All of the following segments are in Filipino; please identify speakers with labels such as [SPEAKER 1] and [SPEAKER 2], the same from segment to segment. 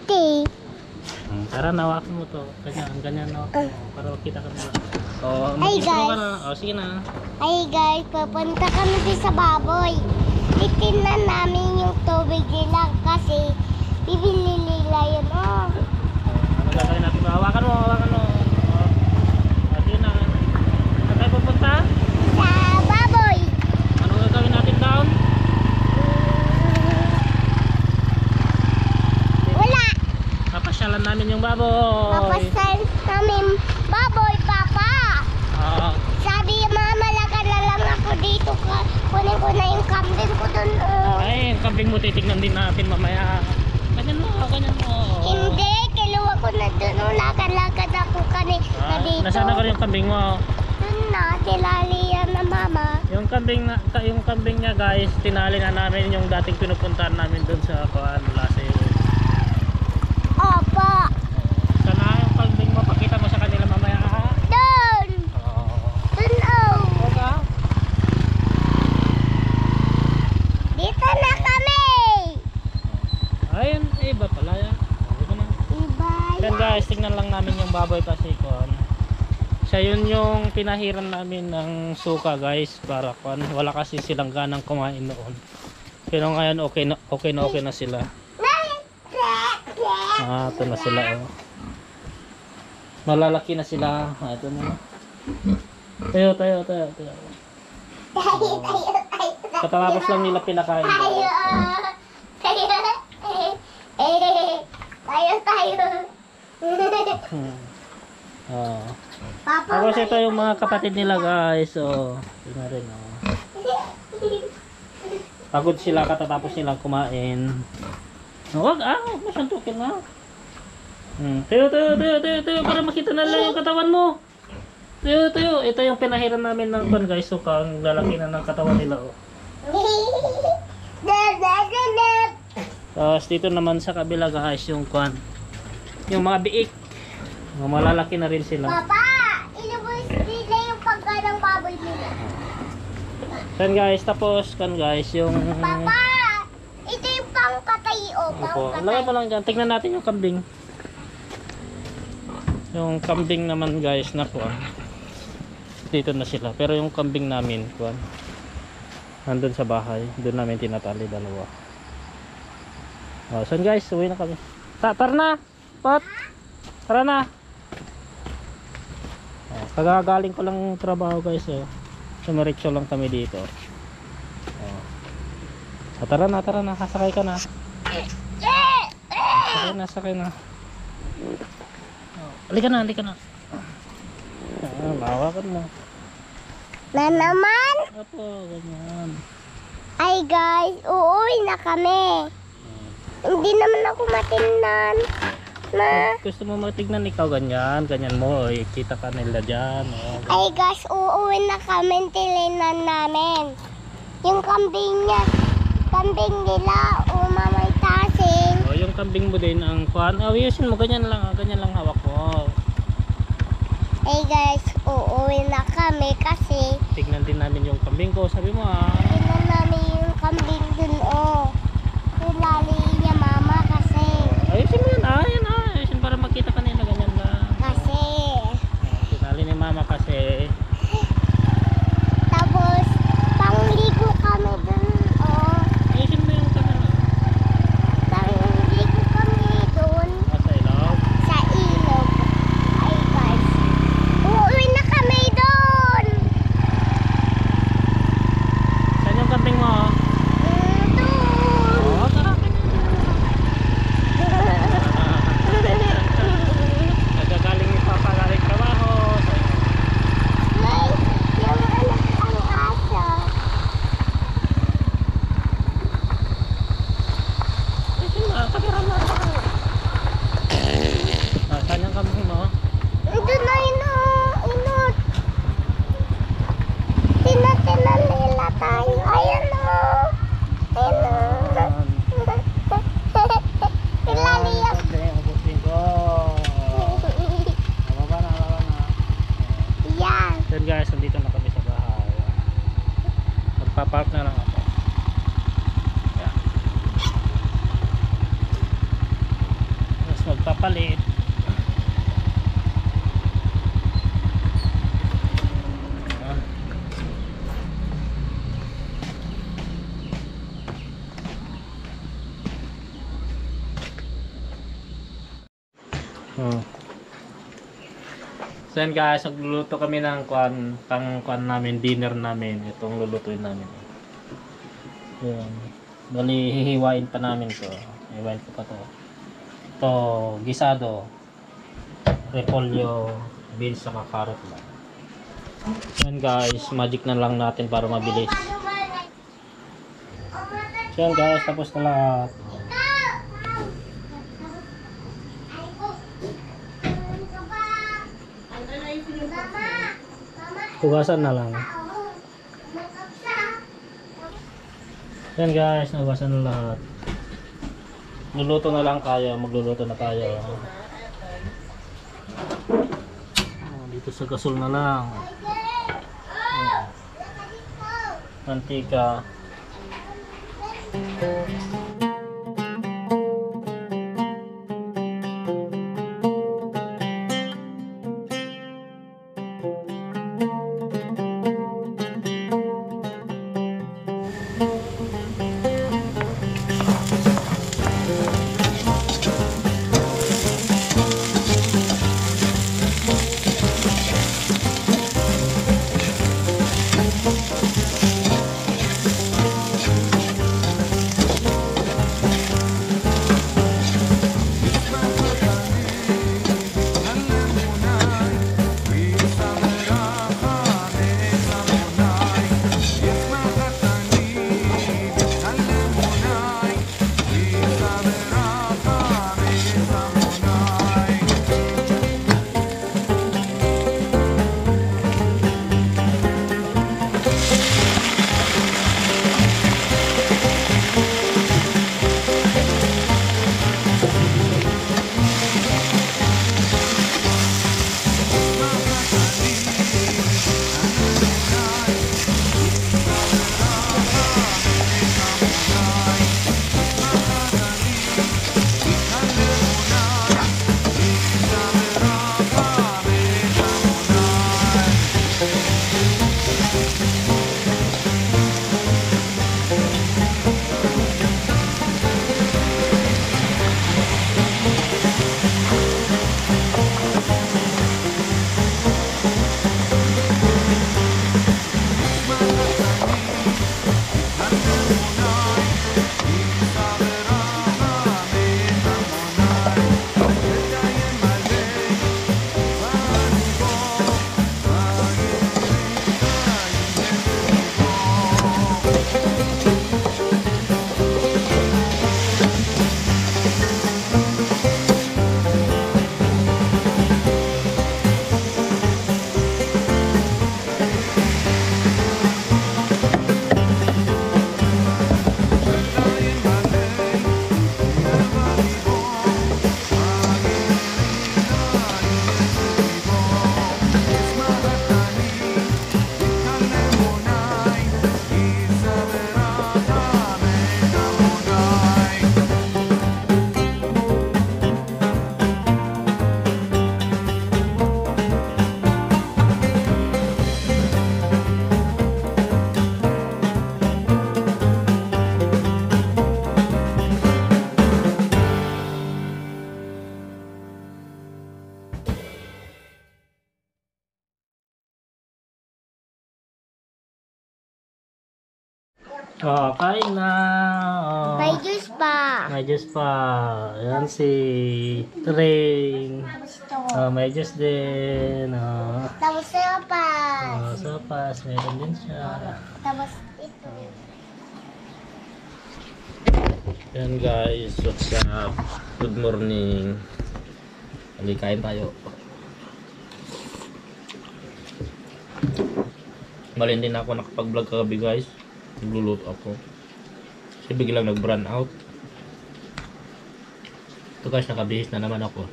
[SPEAKER 1] Ate.
[SPEAKER 2] Tara, nawakan mo to. Ganyan nawakan mo. Para makita ka nila. Oh,
[SPEAKER 1] Hey,
[SPEAKER 2] mag-intro ka
[SPEAKER 1] guys.
[SPEAKER 2] na. Oh, sige na.
[SPEAKER 1] Ay guys, papunta kami sa baboy. Titignan namin yung tubig nila kasi bibili nila yun. Oh.
[SPEAKER 2] Ano gagawin natin? Hawakan mo, hawakan mo. Oh, sige na. Saan tayo pupunta?
[SPEAKER 1] Sa baboy.
[SPEAKER 2] Ano gagawin natin down?
[SPEAKER 1] Wala.
[SPEAKER 2] Papasyalan namin yung baboy.
[SPEAKER 1] Papasan namin baboy, Papa.
[SPEAKER 2] Oo.
[SPEAKER 1] Sabi mama, laka na lang ako dito. Kunin ko na yung kambing ko dun.
[SPEAKER 2] Ay, yung kambing mo titignan din natin mamaya. Ganyan mo, ganyan mo.
[SPEAKER 1] Hindi, kiluwa ko na dun. Lakad-lakad ako kanina dito.
[SPEAKER 2] Nasaan na ka rin yung kambing mo?
[SPEAKER 1] Dun na, tilalian na mama.
[SPEAKER 2] Yung kambing niya guys, tinali na namin yung dating pinupuntahan namin doon sa Kuan, Laseo.
[SPEAKER 1] Opo.
[SPEAKER 2] Sana yung kambing mo, pakita mo sa kanila mamaya ha?
[SPEAKER 1] Dun.
[SPEAKER 2] Oo.
[SPEAKER 1] Dun, oh.
[SPEAKER 2] Okay.
[SPEAKER 1] Dito na kami.
[SPEAKER 2] Ayun, iba pala yan. Iba na.
[SPEAKER 1] Iba
[SPEAKER 2] Yan guys, tingnan lang namin yung baboy kasi Kuan. Siya yun yung pinahiran namin ng suka guys para Kuan. Wala kasi silang ganang kumain noon. Pero ngayon okay na sila. Ito na sila oh. Malalaki na sila. Ito na. Tayo. Katapos lang nila pinakain.
[SPEAKER 1] Tayo. Papa,
[SPEAKER 2] Tapos ito yung mga kapatid nila guys. So, tingnan rin oh. Pagod sila katatapos nilang kumain. Huwag mo siyang tukin na. Tayo para makita na lang yung katawan mo. Tayo. Ito yung pinahiran namin ng Kuan guys. So, ang lalaki na ng katawan nila oh. Tapos dito naman sa kabila guys yung Kuan. Yung mga biik. Malalaki na rin sila.
[SPEAKER 1] Papa, ilubos nila yung pagkanang baboy nila.
[SPEAKER 2] Kan guys, tapos kan guys yung
[SPEAKER 1] Papa, ito yung pangkatay o
[SPEAKER 2] Opo, lagay pa lang dyan. Tignan natin yung kambing. Yung kambing naman guys na Kuan. Dito na sila. Pero yung kambing namin Kuan, nandun sa bahay. Doon namin tinatali dalawa. So guys, uwi na kami. Tara na! Pat! Tara na! Kagagaling ko lang trabaho guys. Sumiritso lang kami dito. Tara na. Sakay ka na. Sakay na. Halika na. Lawakan mo.
[SPEAKER 1] Na naman?
[SPEAKER 2] Apo, ganyan.
[SPEAKER 1] Ay guys, uuwi na kami. Hindi naman ako matingnan.
[SPEAKER 2] Gusto mo matignan ikaw ganyan mo. Kita ka nila dyan.
[SPEAKER 1] Ay guys, uuwi na kami. Tilinan namin. Yung kambing nila, umamay tasin.
[SPEAKER 2] Yung kambing mo din ang Kuan. Ayusin mo, ganyan lang hawak mo.
[SPEAKER 1] Ay guys, uuwi na kami kasi
[SPEAKER 2] Tignan din namin yung kambing ko. Sabi mo
[SPEAKER 1] tingnan namin yung kambing dun Tilali niya mama kasi
[SPEAKER 2] ayusin mo yan ayusin para makita ka nila ganyan lang.
[SPEAKER 1] kasi
[SPEAKER 2] Tinali ni mama kasi.
[SPEAKER 1] tapos pangligo kami dun
[SPEAKER 2] Ayusin mo yung kambing.
[SPEAKER 1] pangligo kami dun
[SPEAKER 2] Sa ilog.
[SPEAKER 1] sa ilog. Ay guys, uuwi na kami dun.
[SPEAKER 2] Saan yung kambing mo?
[SPEAKER 1] Dun.
[SPEAKER 2] Tara. Nagagaling ni Papa galing trabaho.
[SPEAKER 1] May yung anak ang aso.
[SPEAKER 2] Ayusin mo, kamera mo. Saan yung kambing mo?
[SPEAKER 1] Doon na inot. Tinatinan nila tayo. Ayan o. Tilaliyak. Yan.
[SPEAKER 2] Then guys, nandito na kami sa bahay. Magpapark na lang ako. Yan. papalit. Oh. So yan guys, nagluluto kami ng kuan namin, dinner namin. Itong lulutuin namin. Yan. Bali, hihiwain pa namin to. Hihiwain ko pa to. Ito, gisado. Repolyo, beans, saka carrot lang. Yan guys, magic na lang natin para mabilis. So yan guys, tapos na lahat. Hugasan na lang. Yan guys, nahugasan na lahat. Luluto na lang tayo, magluluto na tayo. Dito sa gasol na lang. Mantika. Oh, kain na. Oh.
[SPEAKER 1] May juice pa.
[SPEAKER 2] May juice pa. Ayan si Train. Oh, may juice din. Oh.
[SPEAKER 1] Tapos sopas.
[SPEAKER 2] Oh, sopas. Meron din siya.
[SPEAKER 1] Tapos ito.
[SPEAKER 2] Ayan guys, what's up? Good morning. Hindi kain tayo. Bali hindi na ako nakapag-vlog kagabi guys. Nagluluto ako. Kasi biglang nag-brand out. Ito guys, nakabihis na naman ako.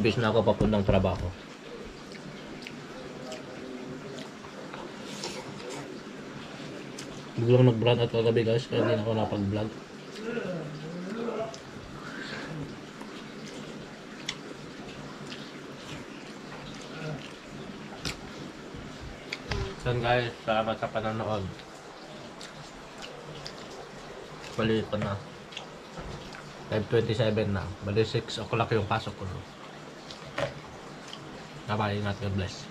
[SPEAKER 2] Bihis na ako papuntang trabaho. Biglang nag-brand out kagabi guys, kaya hindi na ako napag-vlog. So guys, salamat sa panonood. Bali ito na. 5:27 na. Bali 6 o'clock yung pasok ko. Bye-bye, ingat, God bless.